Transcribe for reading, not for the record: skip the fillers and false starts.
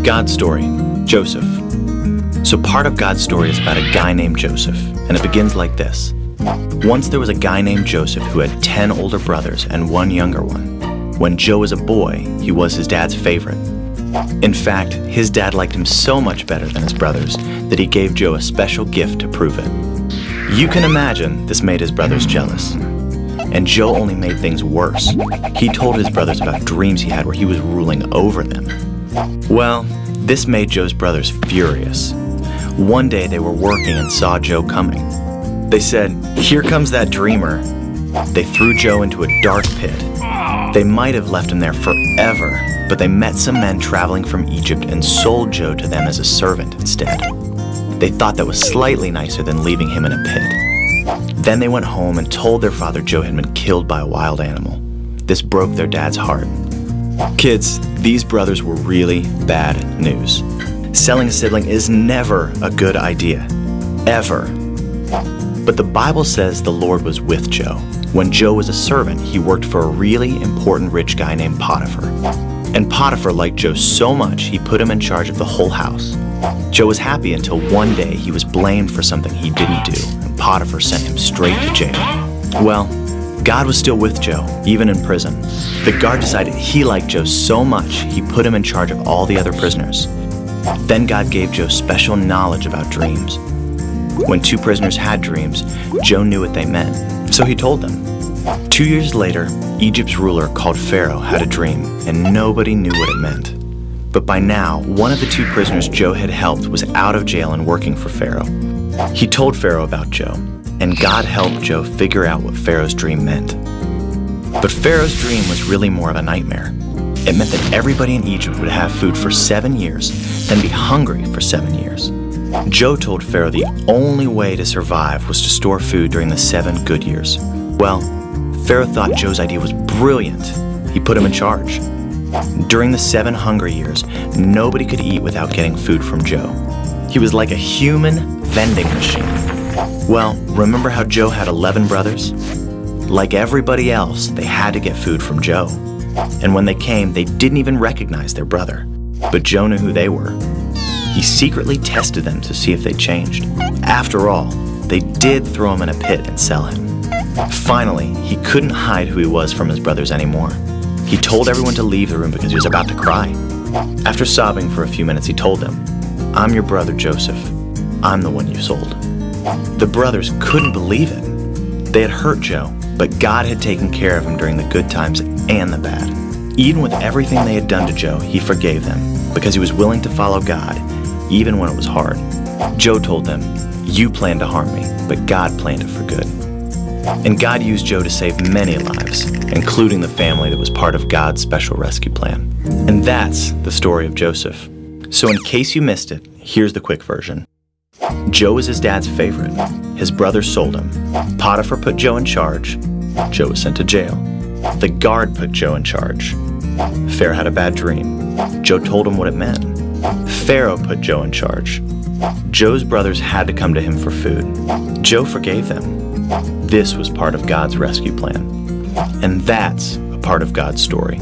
God's story, Joseph. So part of God's story is about a guy named Joseph, and it begins like this. Once there was a guy named Joseph who had 10 older brothers and one younger one. When Joe was a boy, he was his dad's favorite. In fact, his dad liked him so much better than his brothers that he gave Joe a special gift to prove it. You can imagine this made his brothers jealous. And Joe only made things worse. He told his brothers about dreams he had where he was ruling over them. Well, this made Joe's brothers furious. One day they were working and saw Joe coming. They said, "Here comes that dreamer." They threw Joe into a dark pit. They might have left him there forever, but they met some men traveling from Egypt and sold Joe to them as a servant instead. They thought that was slightly nicer than leaving him in a pit. Then they went home and told their father Joe had been killed by a wild animal. This broke their dad's heart. Kids, these brothers were really bad news. Selling a sibling is never a good idea, ever. But the Bible says the Lord was with Joe. When Joe was a servant, he worked for a really important rich guy named Potiphar. And Potiphar liked Joe so much, he put him in charge of the whole house. Joe was happy until one day he was blamed for something he didn't do, and Potiphar sent him straight to jail. Well, God was still with Joe, even in prison. The guard decided he liked Joe so much, he put him in charge of all the other prisoners. Then God gave Joe special knowledge about dreams. When two prisoners had dreams, Joe knew what they meant, so he told them. 2 years later, Egypt's ruler called Pharaoh had a dream, and nobody knew what it meant. But by now, one of the two prisoners Joe had helped was out of jail and working for Pharaoh. He told Pharaoh about Joe, and God helped Joe figure out what Pharaoh's dream meant. But Pharaoh's dream was really more of a nightmare. It meant that everybody in Egypt would have food for 7 years, then be hungry for 7 years. Joe told Pharaoh the only way to survive was to store food during the 7 good years. Well, Pharaoh thought Joe's idea was brilliant. He put him in charge. During the 7 hungry years, nobody could eat without getting food from Joe. He was like a human vending machine. Well, remember how Joe had 11 brothers? Like everybody else, they had to get food from Joe. And when they came, they didn't even recognize their brother. But Joe knew who they were. He secretly tested them to see if they changed. After all, they did throw him in a pit and sell him. Finally, he couldn't hide who he was from his brothers anymore. He told everyone to leave the room because he was about to cry. After sobbing for a few minutes, he told them, "I'm your brother Joseph. I'm the one you sold." The brothers couldn't believe it. They had hurt Joe, but God had taken care of him during the good times and the bad. Even with everything they had done to Joe, he forgave them because he was willing to follow God, even when it was hard. Joe told them, "You planned to harm me, but God planned it for good." And God used Joe to save many lives, including the family that was part of God's special rescue plan. And that's the story of Joseph. So in case you missed it, here's the quick version. Joe was his dad's favorite. His brothers sold him. Potiphar put Joe in charge. Joe was sent to jail. The guard put Joe in charge. Pharaoh had a bad dream. Joe told him what it meant. Pharaoh put Joe in charge. Joe's brothers had to come to him for food. Joe forgave them. This was part of God's rescue plan. And that's a part of God's story.